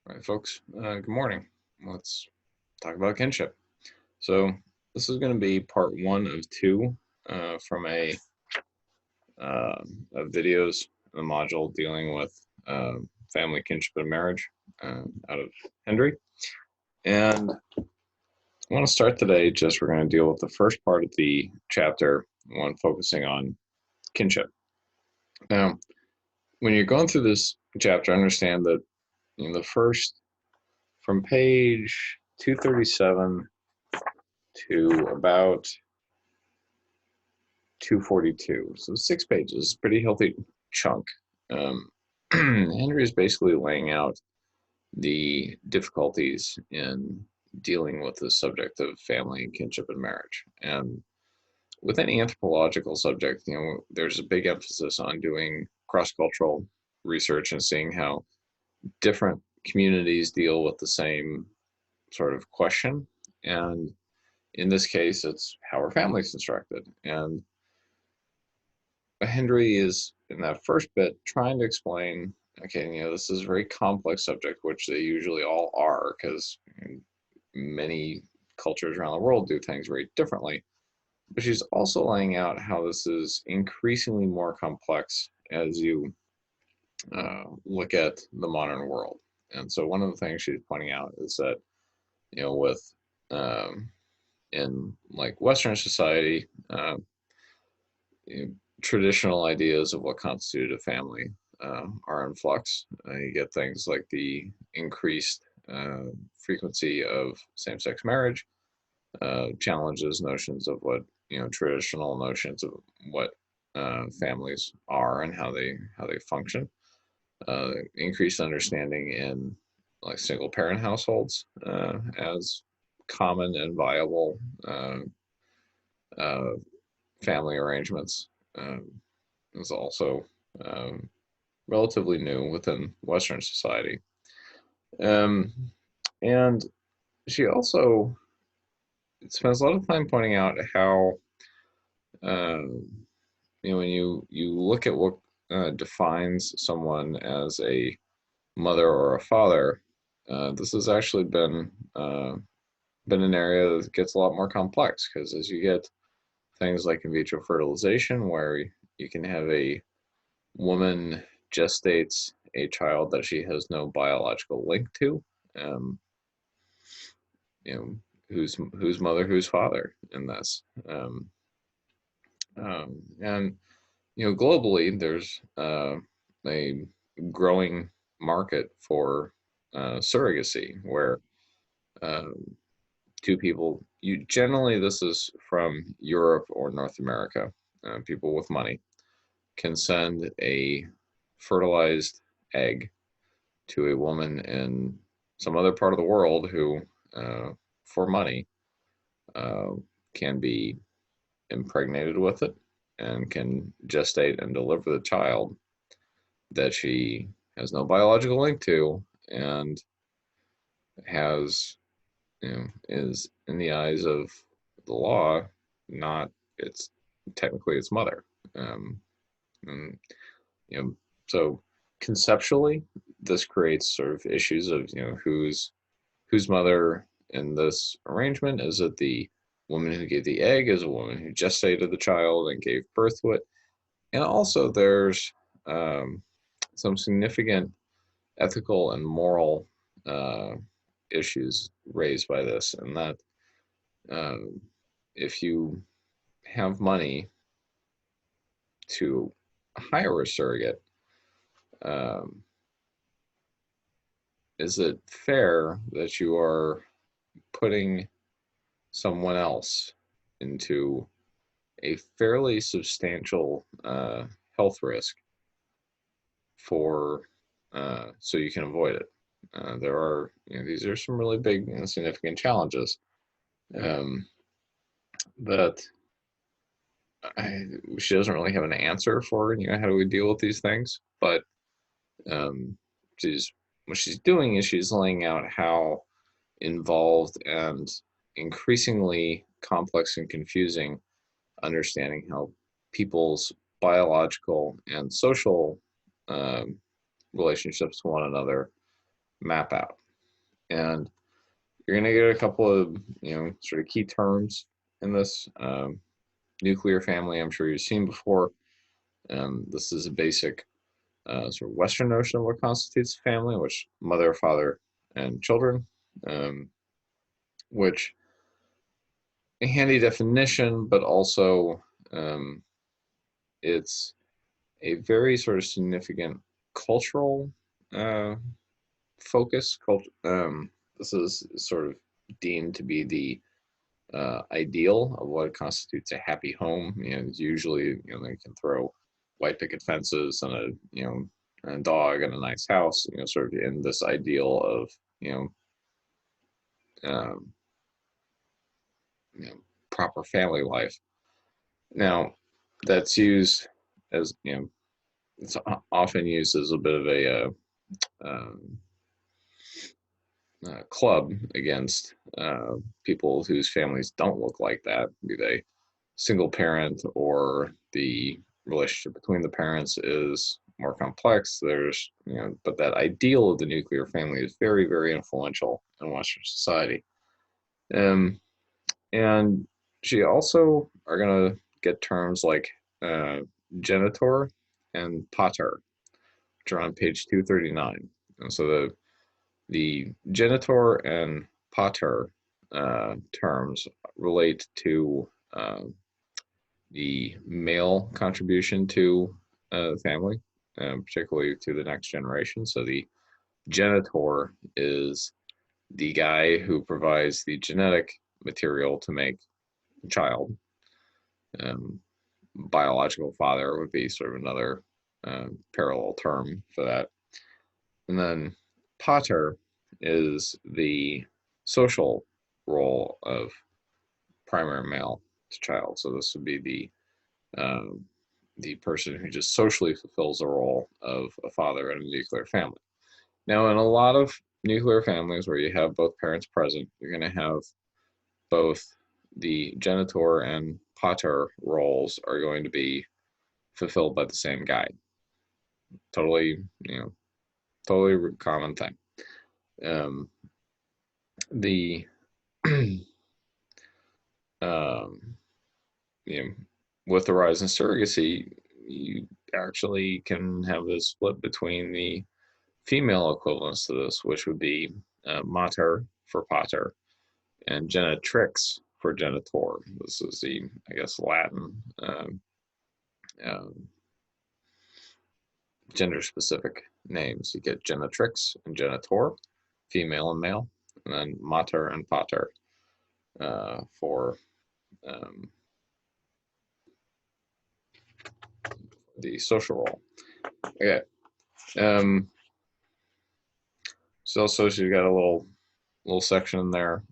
All right, folks, good morning. Let's talk about kinship. So, this is going to be part one of two from a videos, a module dealing with family, kinship, and marriage out of Hendry. And I want to start today, we're going to deal with the first part of the chapter, one focusing on kinship. Now, when you're going through this chapter, understand that the first, from page 237 to about 242, so 6 pages, pretty healthy chunk. Henry is basically laying out the difficulties in dealing with the subject of family and kinship and marriage. And with any anthropological subject, there's a big emphasis on doing cross-cultural research and seeing how different communities deal with the same sort of question. And in this case, it's how are families constructed? And Hendry is, in that first bit, trying to explain, okay, this is a very complex subject, which they usually all are, because many cultures around the world do things very differently. But she's also laying out how this is increasingly more complex as you look at the modern world. And so one of the things she's pointing out is that, with in like Western society, traditional ideas of what constituted a family are in flux. You get things like the increased frequency of same-sex marriage, challenges notions of what traditional notions of what families are and how they function. Increased understanding in like single-parent households as common and viable family arrangements is also relatively new within Western society. And she also spends a lot of time pointing out how, when you look at what defines someone as a mother or a father, this has actually been an area that gets a lot more complex, because as you get things like in vitro fertilization, where you can have a woman gestates a child that she has no biological link to, who's mother, who's father in this, and globally there's a growing market for surrogacy, where two people, generally this is from Europe or North America, people with money can send a fertilized egg to a woman in some other part of the world who, for money, can be impregnated with it and can gestate and deliver the child that she has no biological link to, and has, is in the eyes of the law, not technically its mother. And, so conceptually, this creates sort of issues of, whose mother in this arrangement. Is it the woman who gave the egg? Is a woman who gestated the child and gave birth to it? And also there's some significant ethical and moral issues raised by this, and that if you have money to hire a surrogate, is it fair that you are putting someone else into a fairly substantial health risk for so you can avoid it? There are, these are some really big and significant challenges that she doesn't really have an answer for. How do we deal with these things? But what she's doing is she's laying out how involved and increasingly complex and confusing understanding how people's biological and social relationships to one another map out. And you're going to get a couple of, sort of key terms in this. Nuclear family, I'm sure you've seen before. This is a basic sort of Western notion of what constitutes a family, which mother, father, and children, which a handy definition, but also um, it's a very sort of significant cultural uh, focus. This is sort of deemed to be the ideal of what constitutes a happy home. It's usually, they can throw white picket fences and a dog and a nice house, sort of in this ideal of, you um, you know, proper family life. Now, that's used as, it's often used as a bit of a um, club against people whose families don't look like that, be they single parent or the relationship between the parents is more complex. But that ideal of the nuclear family is very, very influential in Western society. Um, and she also are going to get terms like uh, genitor and pater, which are on page 239. And so the genitor and pater terms relate to the male contribution to the family, particularly to the next generation. So the genitor is the guy who provides the genetic material to make a child. Um, Biological father would be sort of another parallel term for that. And then pater is the social role of primary male to child. So this would be um, the person who just socially fulfills the role of a father in a nuclear family. Now, in a lot of nuclear families where you have both parents present, you're going to have both the genitor and pater roles are going to be fulfilled by the same guy. Totally, totally common thing. Um, the um, you know, with the rise in surrogacy, you actually can have a split between the female equivalents to this, which would be mater for pater and genetrix for genitor. This is the, I guess, Latin uh, gender-specific names. You get genetrix and genitor, female and male, and then mater and pater for um, the social role. Okay. So also she's got a little section in there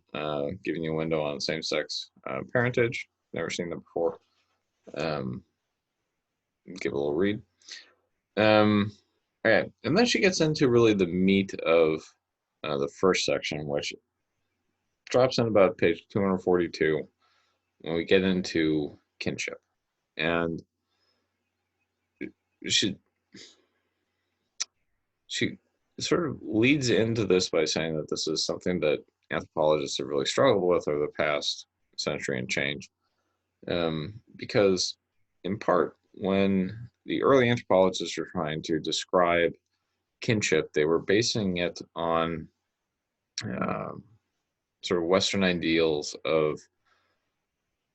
giving you a window on same-sex parentage. Never seen that before. Um, give a little read. Okay, and then she gets into really the meat of the first section, which drops in about page 242 when we get into kinship. And she she sort of leads into this by saying that this is something that anthropologists have really struggled with over the past century and change. Because in part, when the early anthropologists were trying to describe kinship, they were basing it on um, sort of Western ideals of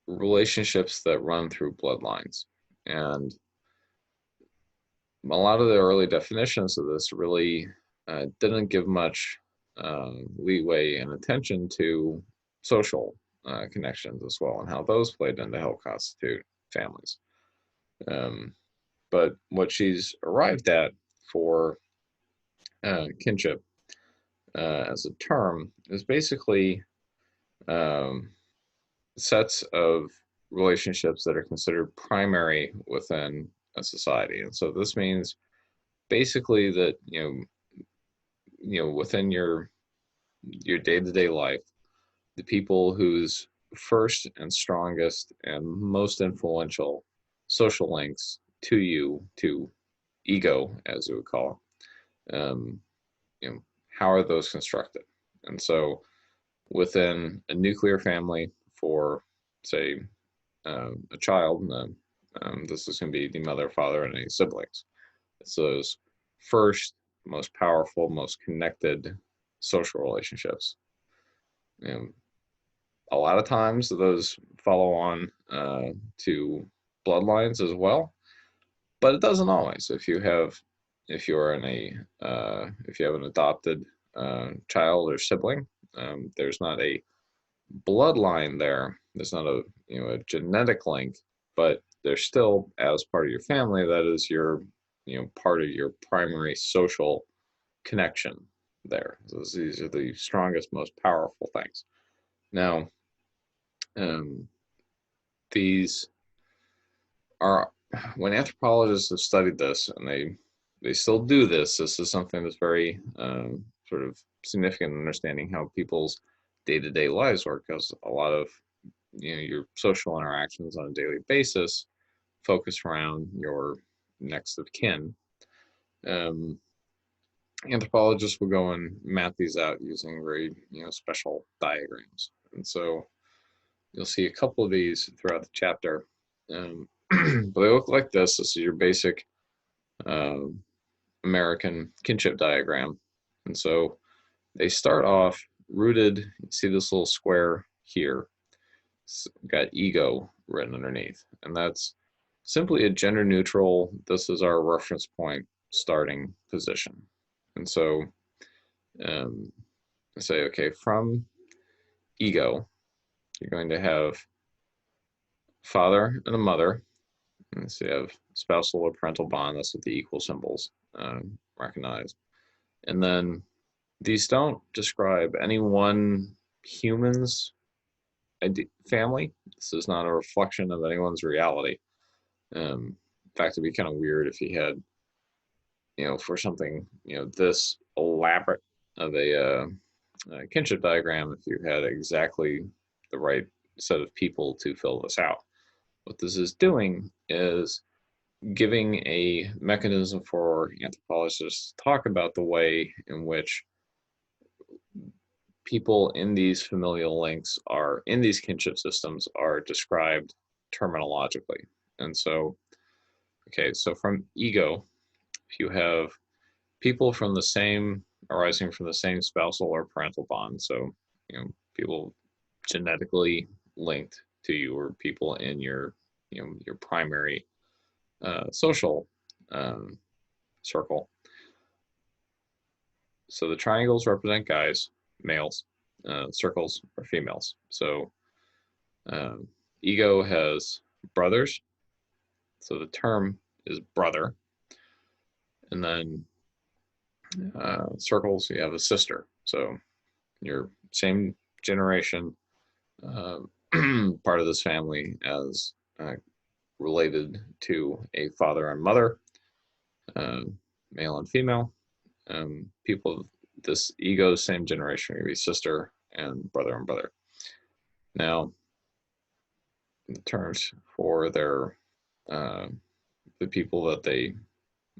relationships that run through bloodlines. And a lot of the early definitions of this really didn't give much leeway and attention to social connections as well and how those played into help constitute families. Um, but what she's arrived at for kinship as a term is basically um, sets of relationships that are considered primary within a society. And so this means basically that within your day-to-day life, the people whose first and strongest and most influential social links to you, to ego, as we would call it, how are those constructed? And so within a nuclear family for, say, a child, this is going to be the mother, father, and any siblings. It's those first, most powerful, most connected social relationships. And a lot of times those follow on to bloodlines as well, but it doesn't always. If you're in if you have an adopted child or sibling, there's not a bloodline there. There's not a genetic link, but there's still, as part of your family, that is your part of your primary social connection there. So these are the strongest, most powerful things. Now, um, these are, when anthropologists have studied this, and they still do this. This is something that's very sort of significant in understanding how people's day-to-day lives work, because a lot of your social interactions on a daily basis focus around your next of kin. Um, Anthropologists will go and map these out using very special diagrams, and so you'll see a couple of these throughout the chapter. But they look like this. This is your basic um, American kinship diagram, and so they start off rooted. You see this little square here. It's got ego written underneath, and that's simply a gender neutral. This is our reference point starting position, and so um, say, okay, from ego, you're going to have father and a mother. And so you have spousal or parental bond. That's what the equal symbols recognize. And then these don't describe any one human's family. This is not a reflection of anyone's reality. In fact, it'd be kind of weird if you had, for something, this elaborate of a kinship diagram, if you had exactly the right set of people to fill this out. What this is doing is giving a mechanism for anthropologists to talk about the way in which people in these familial links are, in these kinship systems, are described terminologically. And so, okay, so from ego, if you have people from the same, arising from the same spousal or parental bond, so, people genetically linked to you, or people in your, your primary social circle. So the triangles represent guys, males, circles are females. So um, ego has brothers, so the term is brother. And then circles, you have a sister. So your same generation, uh, part of this family as related to a father and mother, uh, male and female. People, this ego, same generation, maybe sister and brother. Now, the terms for their the people that they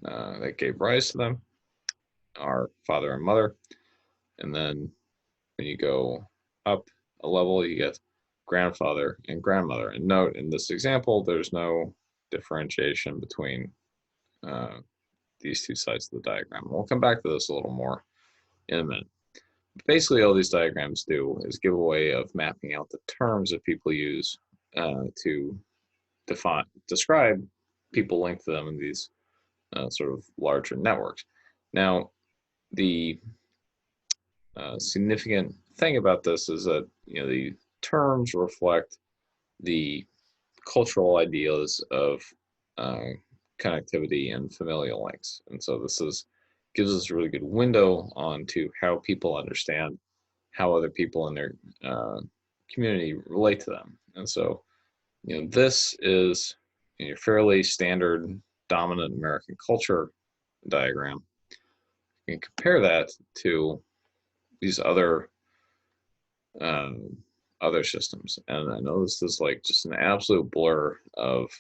that gave rise to them are father and mother, and then when you go up a level, you get grandfather and grandmother. And note, in this example, there's no differentiation between uh, these two sides of the diagram. We'll come back to this a little more in a minute. Basically, all these diagrams do is give a way of mapping out the terms that people use to describe people linked to them in these sort of larger networks. Now, the significant thing about this is that the terms reflect the cultural ideas of uh, connectivity and familial links, and so this gives us a really good window onto how people understand how other people in their community relate to them. And so, this is a fairly standard dominant American culture diagram. You can compare that to these um, other systems. And I know this is like just an absolute blur of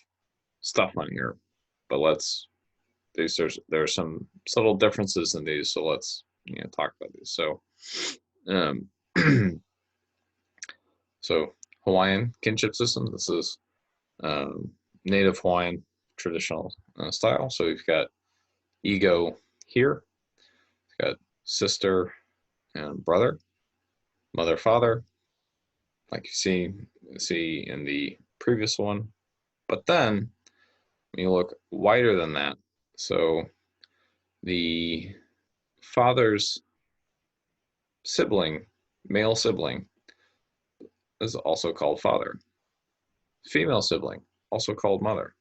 stuff on here, but there are some subtle differences in these. So let's talk about these. So Um, so Hawaiian kinship system. This is native Hawaiian traditional style. So we've got ego here. We've got sister and brother, mother, father, like you see in the previous one. But then when you look wider than that, so the father's sibling, male sibling, is also called father. Female sibling, also called mother.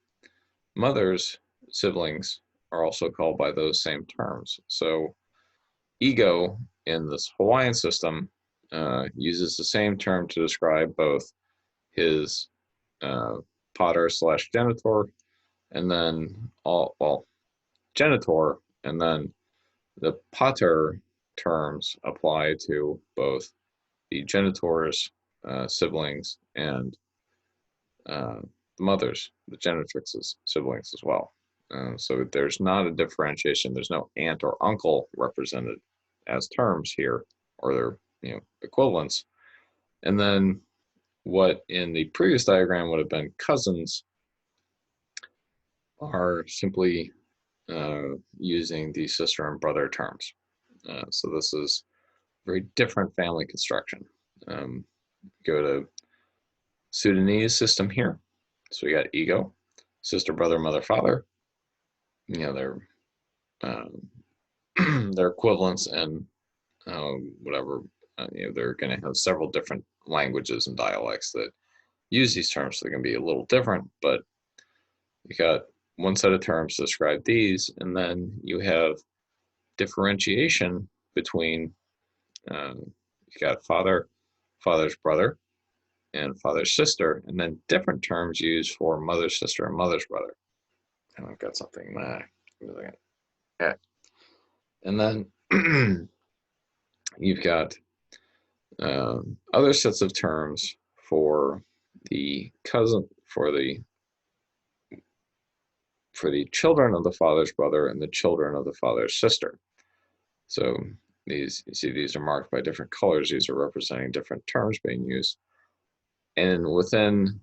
Mother's siblings are also called by those same terms. So ego in this Hawaiian system uses the same term to describe both his pater slash genitor, and then genitor, and then the pater terms apply to both the genitor's siblings and the mother's, the genitrix's siblings as well. So there's not a differentiation. There's no aunt or uncle represented as terms here, or their equivalents. And then what in the previous diagram would have been cousins are simply using the sister and brother terms. So this is a very different family construction. Go to Sudanese system here. So we got ego, sister, brother, mother, father. They're their equivalents, and whatever. They're going to have several different languages and dialects that use these terms. So they're going to be a little different, but you got one set of terms to describe these, and then you have differentiation between you got father, father's brother, and father's sister, and then different terms used for mother's sister and mother's brother. And I've got something yeah. And then you've got other sets of terms for the cousin, for the children of the father's brother and the children of the father's sister. So these, you see, these are marked by different colors. These are representing different terms being used. And within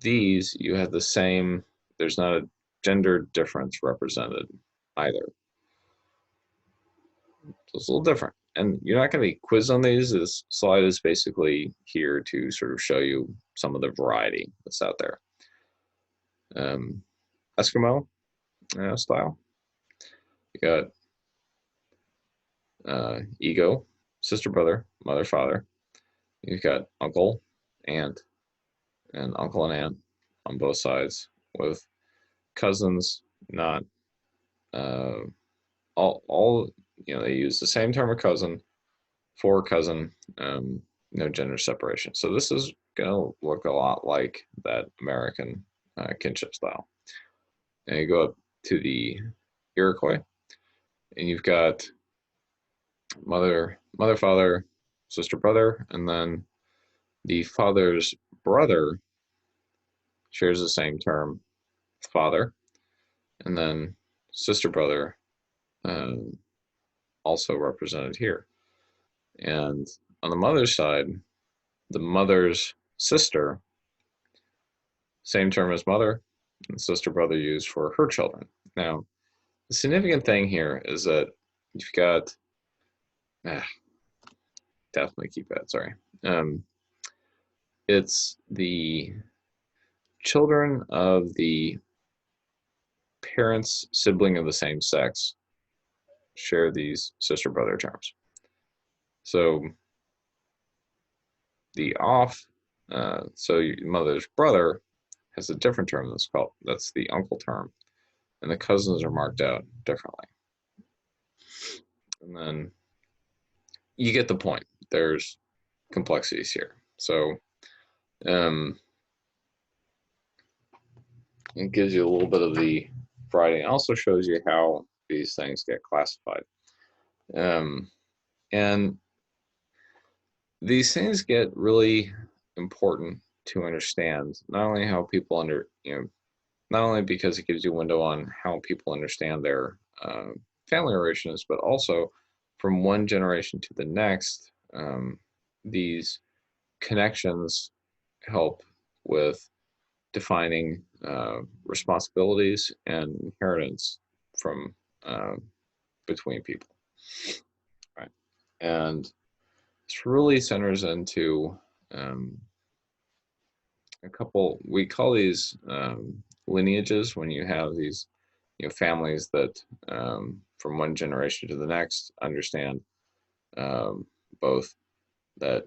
these, you have the same, there's not a gender difference represented either. So it's a little different. And you're not going to be quizzed on these. This slide is basically here to sort of show you some of the variety that's out there. Eskimo style. You got ego, sister, brother, mother, father. You've got uncle, aunt, and uncle and aunt on both sides, with cousins not all they use the same term of cousin for cousin, no gender separation. So this is gonna look a lot like that American kinship style. And you go up to the Iroquois, and you've got mother, father, sister, brother, and then the father's brother shares the same term, father, and then sister, brother, also represented here. And on the mother's side, the mother's sister, same term as mother, and sister, brother used for her children. Now, the significant thing here is that you've got, definitely keep that, sorry. It's the children of the parents, sibling of the same sex, share these sister, brother terms. So the so your mother's brother has a different term that's the uncle term, and the cousins are marked out differently. And then you get the point. There's complexities here. So it gives you a little bit of the variety. It also shows you how these things get classified. And these things get really important to understand, not only how people not only because it gives you a window on how people understand their family relations, but also from one generation to the next, these connections help with defining responsibilities and inheritance from uh, between people, right? And this really centers into um, a couple. We call these lineages when you have these, families that from one generation to the next understand um, both that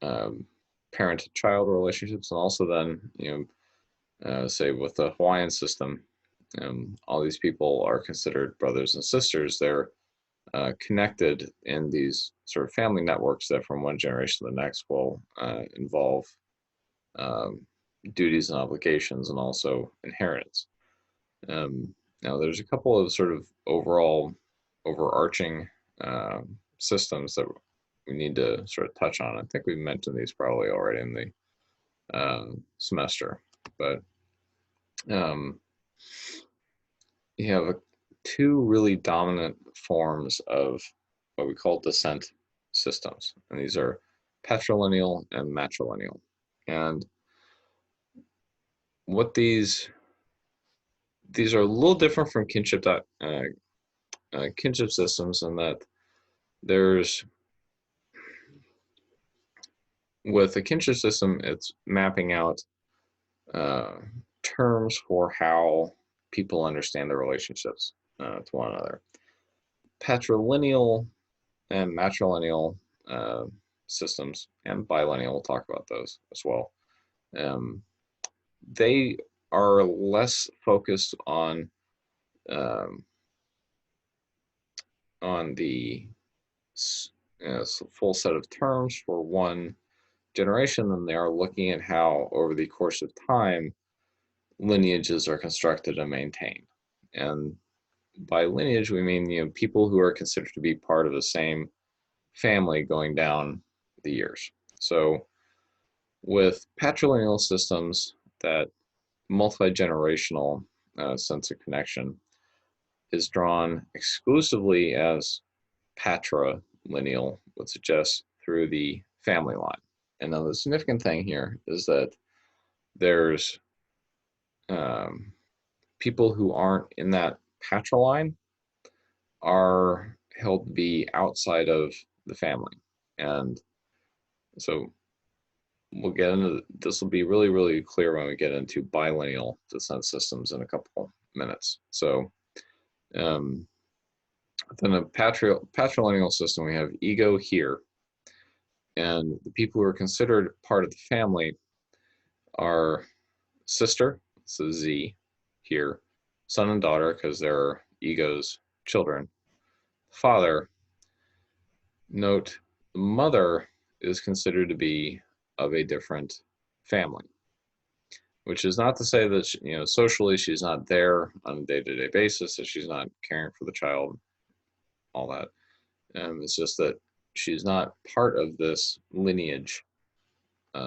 um, parent-child relationships, and also then say with the Hawaiian system, all these people are considered brothers and sisters. They're connected in these sort of family networks that from one generation to the next will involve um, duties and obligations and also inheritance. Now, there's a couple of sort of overarching systems that we need to sort of touch on. I think we mentioned these probably already in the semester, but um, you have two really dominant forms of what we call descent systems, and these are patrilineal and matrilineal. And what these are a little different from kinship systems in that there's with a kinship system, it's mapping out uh, terms for how people understand their relationships to one another. Patrilineal and matrilineal uh, systems and bilineal, we'll talk about those as well. Um, they are less focused um, on the full set of terms for one generation than they are looking at how, over the course of time, lineages are constructed and maintained. And by lineage, we mean people who are considered to be part of the same family going down the years. So with patrilineal systems, that multi-generational sense of connection is drawn exclusively as patrilineal would suggest through the family line. And now the significant thing here is that there's um, people who aren't in that patriline are held to be outside of the family. And so we'll get into this will be really, really clear when we get into bilineal descent systems in a couple minutes. So um, within a patrilineal system, we have ego here, and the people who are considered part of the family are sister, so Z here, son and daughter, because they're ego's children. Father, note the mother is considered to be of a different family, which is not to say that socially she's not there on a day-to-day basis, that she's not caring for the child, all that. It's just that she's not part of this lineage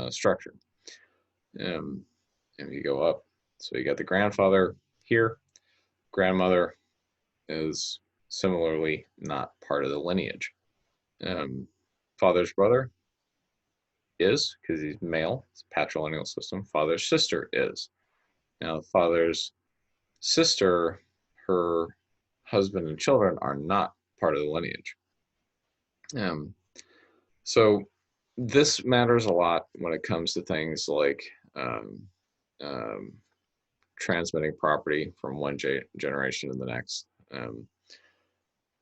structure. And you go up, so you got the grandfather here. Grandmother is similarly not part of the lineage. Father's brother is, because he's male, it's a patrilineal system. Father's sister is. Now, father's sister, her husband and children are not part of the lineage. Um, so this matters a lot when it comes to things like um, transmitting property from one generation to the next.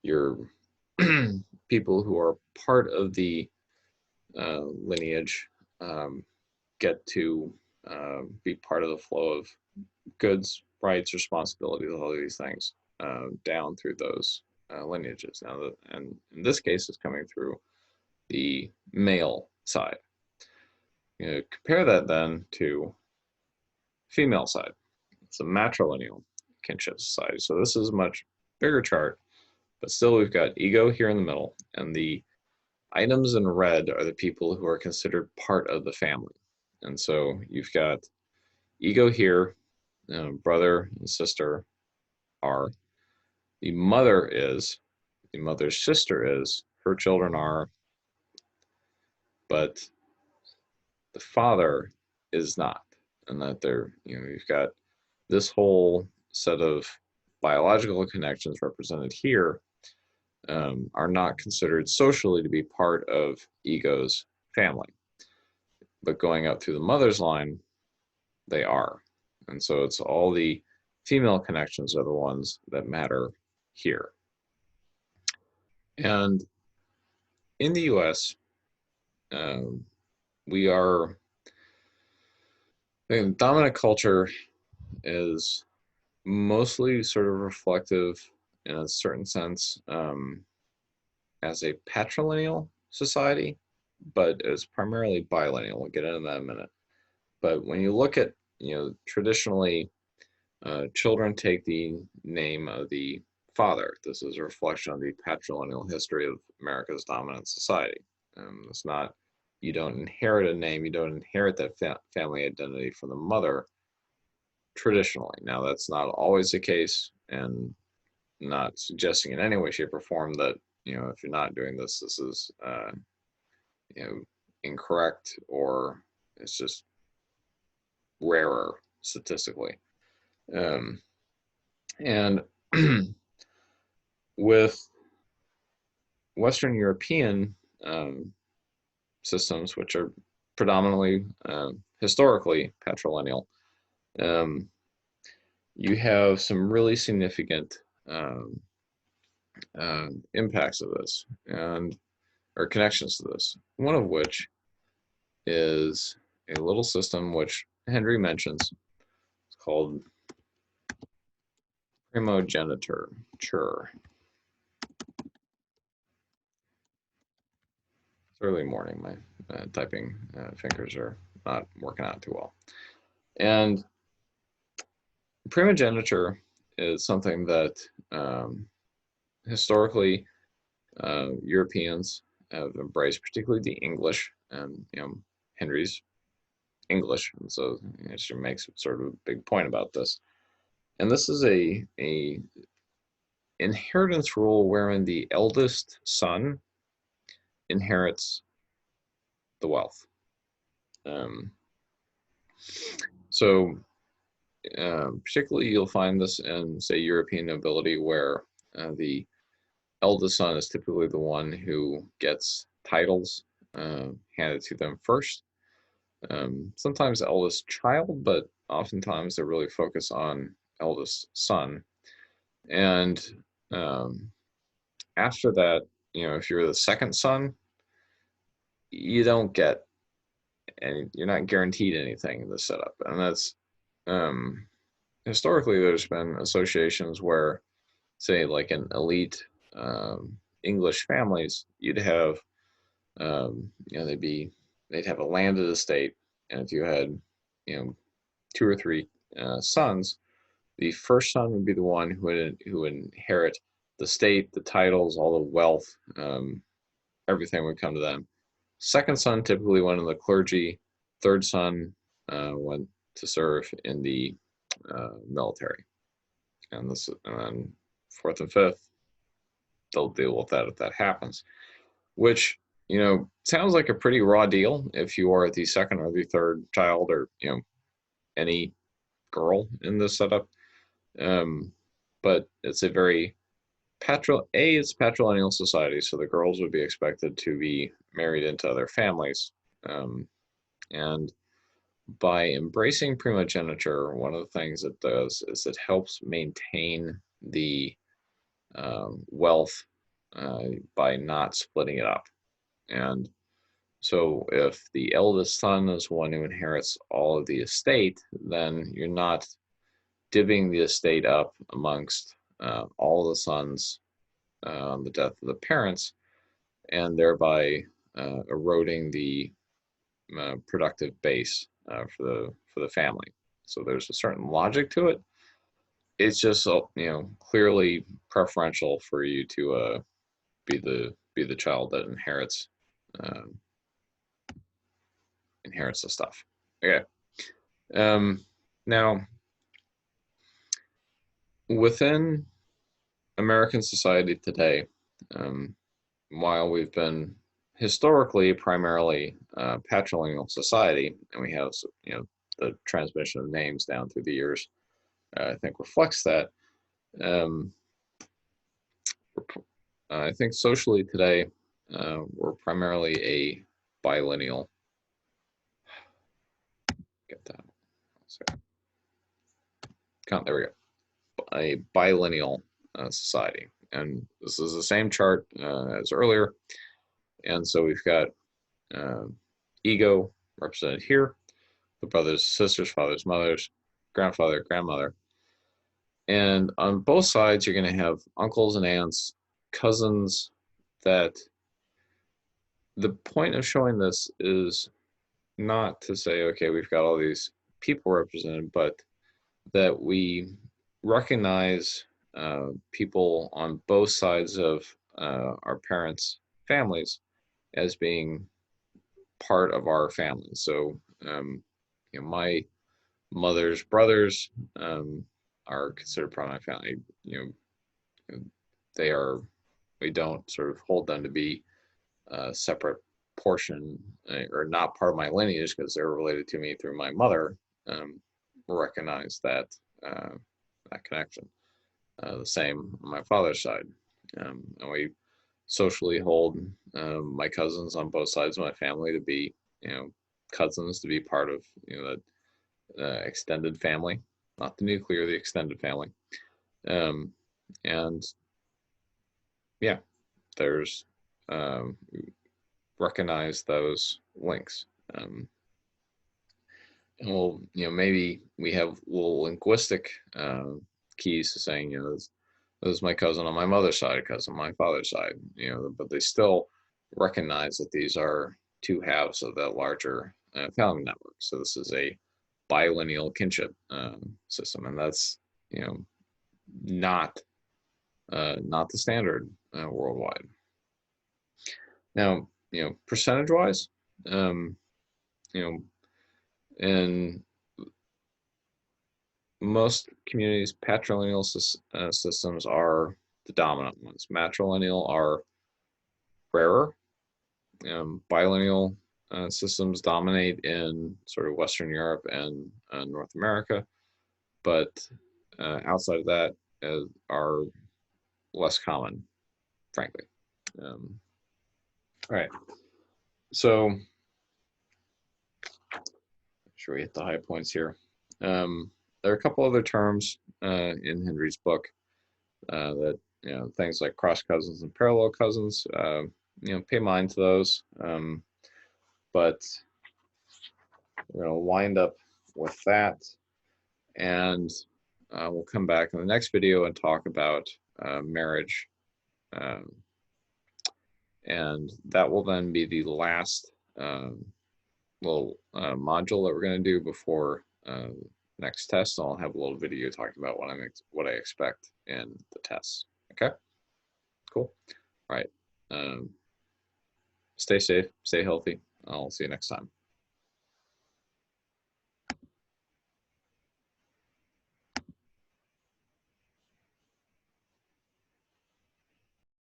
Your people who are part of the lineage get to be part of the flow of goods, rights, responsibilities, all of these things down through those lineages. Now, and in this case, it's coming through the male side. Compare that then to female side. It's a matrilineal kinship society. So this is a much bigger chart, but still we've got ego here in the middle, and the items in red are the people who are considered part of the family. And so you've got ego here, brother and sister are. The mother is, the mother's sister is, her children are, but the father is not, and that you've got this whole set of biological connections represented here are not considered socially to be part of ego's family, but going up through the mother's line, they are. And so it's all the female connections are the ones that matter here. And in the US, um, we are, the dominant culture is mostly sort of reflective in a certain sense as a patrilineal society, but it's primarily bilineal. We'll get into that in a minute. But when you look at, traditionally, children take the name of the father. This is a reflection on the patrilineal history of America's dominant society. It's not, you don't inherit a name, you don't inherit that family identity from the mother traditionally. Now, that's not always the case, and not suggesting in any way, shape, or form that, if you're not doing this, this is, incorrect, or it's just rarer statistically. And with Western European systems, which are predominantly historically patrilineal, you have some really significant impacts of this or connections to this. One of which is a little system which Henry mentions. It's called primogeniture. It's early morning. My typing fingers are not working out too well. And primogeniture is something that historically Europeans have embraced, particularly the English, and Henry's English, and so she makes sort of a big point about this. And this is a inheritance rule wherein the eldest son inherits the wealth. So particularly you'll find this in, say, European nobility, where the eldest son is typically the one who gets titles handed to them first. Sometimes eldest child, but oftentimes they really focus on eldest son. And after that, if you're the second son, you don't get any, you're not guaranteed anything in the setup. And that's historically, there's been associations where, say, like in elite English families, you'd have, they'd have a landed estate, and if you had, 2 or 3 sons, the first son would be the one who would inherit the state, the titles, all the wealth, everything would come to them. Second son typically went in the clergy. Third son went to serve in the military, and then fourth and fifth, they'll deal with that if that happens. Which sounds like a pretty raw deal if you are the second or the third child, or any girl in this setup. But it's a very it's patrilineal society, so the girls would be expected to be married into other families. And by embracing primogeniture, one of the things it does is it helps maintain the wealth by not splitting it up. And so if the eldest son is one who inherits all of the estate, then you're not divvying the estate up amongst all the sons on the death of the parents, and thereby eroding the productive base for the family. So there's a certain logic to it. It's just clearly preferential for you to be the child that inherits the stuff. Okay. Now, within American society today, while we've been historically primarily patrilineal society, and we have, the transmission of names down through the years, I think reflects that. Um, I think socially today, we're primarily a bilineal. Get that. Sorry. There we go. A bilineal society, and this is the same chart as earlier. And so we've got ego represented here, the brothers, sisters, fathers, mothers, grandfather, grandmother. And on both sides, you're going to have uncles and aunts, cousins. That the point of showing this is not to say, okay, we've got all these people represented, but that we recognize people on both sides of our parents' families as being part of our family. So, my mother's brothers are considered part of my family. They are. We don't sort of hold them to be a separate portion or not part of my lineage because they're related to me through my mother. Recognize that connection. The same on my father's side, and we socially hold my cousins on both sides of my family to be, cousins, to be part of, the extended family, not the nuclear, the extended family. And yeah, there's recognize those links. And maybe we have little linguistic keys to saying, this is my cousin on my mother's side, cousin on my father's side, but they still recognize that these are two halves of that larger family network. So this is a bilineal kinship system, and that's, not not the standard worldwide. Now, percentage wise, in most communities, patrilineal systems are the dominant ones. Matrilineal are rarer. Bilineal systems dominate in sort of Western Europe and North America, but outside of that are less common, frankly. All right, so sure we hit the high points here. There are a couple other terms in Henry's book that, things like cross cousins and parallel cousins. Pay mind to those. But we're going to wind up with that, and we'll come back in the next video and talk about marriage. And that will then be the last little module that we're going to do before next test. I'll have a little video talking about what I expect in the tests. Okay, cool. All right. Stay safe, stay healthy. I'll see you next time.